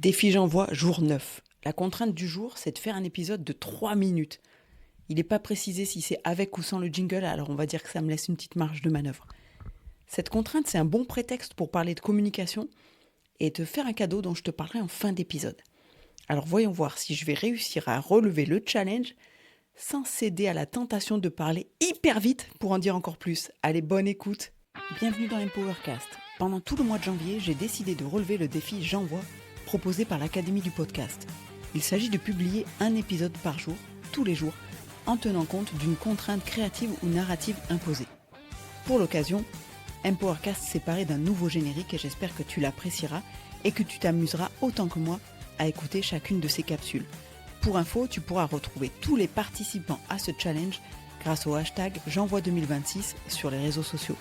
Défi j'envoie, jour 9. La contrainte du jour, c'est de faire un épisode de 3 minutes. Il n'est pas précisé si c'est avec ou sans le jingle, alors on va dire que ça me laisse une petite marge de manœuvre. Cette contrainte, c'est un bon prétexte pour parler de communication et te faire un cadeau dont je te parlerai en fin d'épisode. Alors voyons voir si je vais réussir à relever le challenge sans céder à la tentation de parler hyper vite pour en dire encore plus. Allez, bonne écoute. Bienvenue dans Empowercast. Pendant tout le mois de janvier, j'ai décidé de relever le défi J'envoie proposé par l'Académie du podcast. Il s'agit de publier un épisode par jour, tous les jours, en tenant compte d'une contrainte créative ou narrative imposée. Pour l'occasion, Empowercast s'est paré d'un nouveau générique et j'espère que tu l'apprécieras et que tu t'amuseras autant que moi à écouter chacune de ces capsules. Pour info, tu pourras retrouver tous les participants à ce challenge grâce au hashtag J'envoie 2026 sur les réseaux sociaux.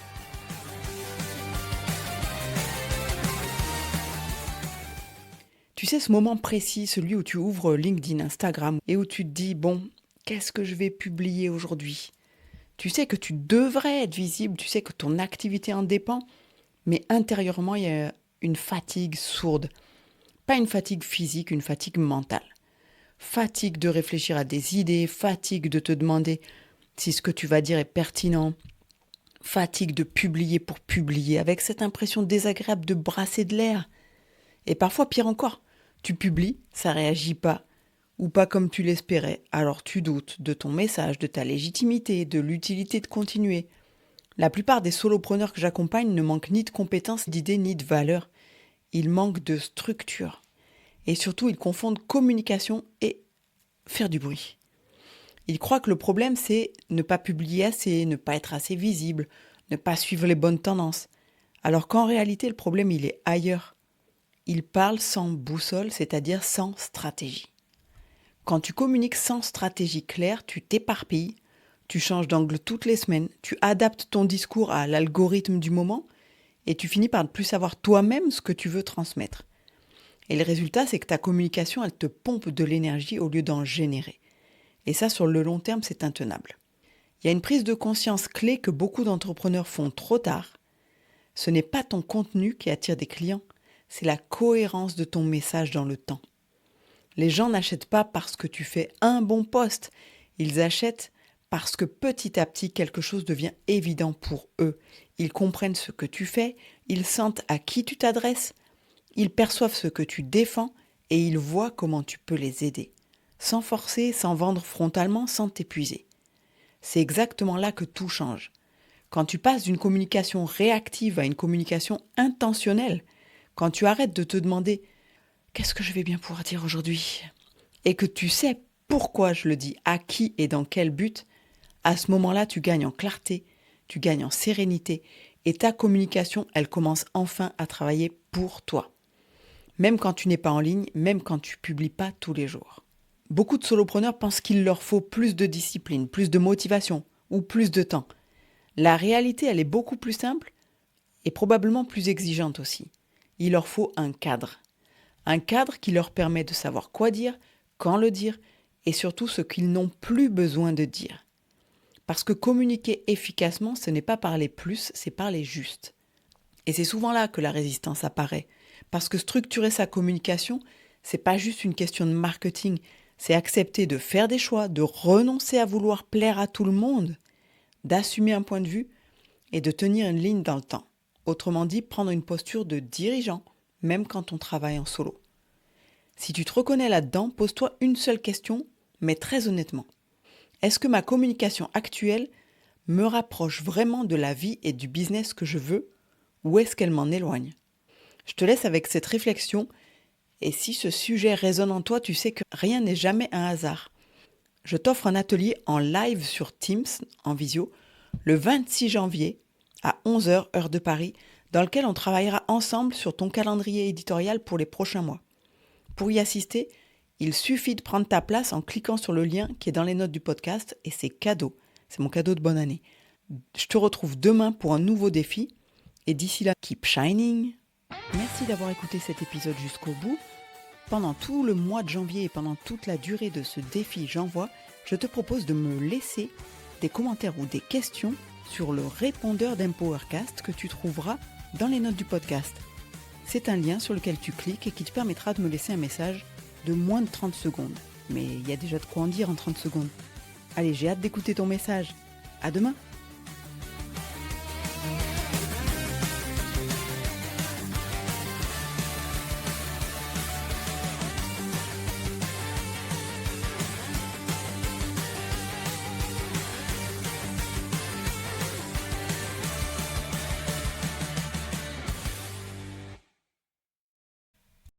Tu sais, ce moment précis, celui où tu ouvres LinkedIn, Instagram et où tu te dis « Bon, qu'est-ce que je vais publier aujourd'hui ?» Tu sais que tu devrais être visible, tu sais que ton activité en dépend, mais intérieurement, il y a une fatigue sourde. Pas une fatigue physique, une fatigue mentale. Fatigue de réfléchir à des idées, fatigue de te demander si ce que tu vas dire est pertinent, fatigue de publier pour publier, avec cette impression désagréable de brasser de l'air. Et parfois, pire encore, tu publies, ça réagit pas, ou pas comme tu l'espérais, alors tu doutes de ton message, de ta légitimité, de l'utilité de continuer. La plupart des solopreneurs que j'accompagne ne manquent ni de compétences, d'idées, ni de valeurs. Ils manquent de structure. Et surtout, ils confondent communication et faire du bruit. Ils croient que le problème, c'est ne pas publier assez, ne pas être assez visible, ne pas suivre les bonnes tendances. Alors qu'en réalité, le problème, il est ailleurs. Ils parlent sans boussole, c'est-à-dire sans stratégie. Quand tu communiques sans stratégie claire, tu t'éparpilles, tu changes d'angle toutes les semaines, tu adaptes ton discours à l'algorithme du moment et tu finis par ne plus savoir toi-même ce que tu veux transmettre. Et le résultat, c'est que ta communication, elle te pompe de l'énergie au lieu d'en générer. Et ça, sur le long terme, c'est intenable. Il y a une prise de conscience clé que beaucoup d'entrepreneurs font trop tard. Ce n'est pas ton contenu qui attire des clients, c'est la cohérence de ton message dans le temps. Les gens n'achètent pas parce que tu fais un bon post, ils achètent parce que petit à petit quelque chose devient évident pour eux. Ils comprennent ce que tu fais, ils sentent à qui tu t'adresses, ils perçoivent ce que tu défends et ils voient comment tu peux les aider. Sans forcer, sans vendre frontalement, sans t'épuiser. C'est exactement là que tout change. Quand tu passes d'une communication réactive à une communication intentionnelle, quand tu arrêtes de te demander « Qu'est-ce que je vais bien pouvoir dire aujourd'hui ?» et que tu sais pourquoi je le dis, à qui et dans quel but, à ce moment-là, tu gagnes en clarté, tu gagnes en sérénité et ta communication, elle commence enfin à travailler pour toi. Même quand tu n'es pas en ligne, même quand tu publies pas tous les jours. Beaucoup de solopreneurs pensent qu'il leur faut plus de discipline, plus de motivation ou plus de temps. La réalité, elle est beaucoup plus simple et probablement plus exigeante aussi. Il leur faut un cadre. Un cadre qui leur permet de savoir quoi dire, quand le dire et surtout ce qu'ils n'ont plus besoin de dire. Parce que communiquer efficacement, ce n'est pas parler plus, c'est parler juste. Et c'est souvent là que la résistance apparaît. Parce que structurer sa communication, c'est pas juste une question de marketing, c'est accepter de faire des choix, de renoncer à vouloir plaire à tout le monde, d'assumer un point de vue et de tenir une ligne dans le temps. Autrement dit, prendre une posture de dirigeant, même quand on travaille en solo. Si tu te reconnais là-dedans, pose-toi une seule question, mais très honnêtement. Est-ce que ma communication actuelle me rapproche vraiment de la vie et du business que je veux, ou est-ce qu'elle m'en éloigne ? Je te laisse avec cette réflexion, et si ce sujet résonne en toi, tu sais que rien n'est jamais un hasard. Je t'offre un atelier en live sur Teams, en visio, le 26 janvier, à 11h, heure de Paris, dans lequel on travaillera ensemble sur ton calendrier éditorial pour les prochains mois. Pour y assister, il suffit de prendre ta place en cliquant sur le lien qui est dans les notes du podcast et c'est cadeau. C'est mon cadeau de bonne année. Je te retrouve demain pour un nouveau défi et d'ici là, keep shining. Merci d'avoir écouté cet épisode jusqu'au bout. Pendant tout le mois de janvier et pendant toute la durée de ce défi J'envoie, je te propose de me laisser des commentaires ou des questions sur le répondeur d'Empowercast que tu trouveras dans les notes du podcast. C'est un lien sur lequel tu cliques et qui te permettra de me laisser un message de moins de 30 secondes. Mais il y a déjà de quoi en dire en 30 secondes. Allez, j'ai hâte d'écouter ton message. À demain!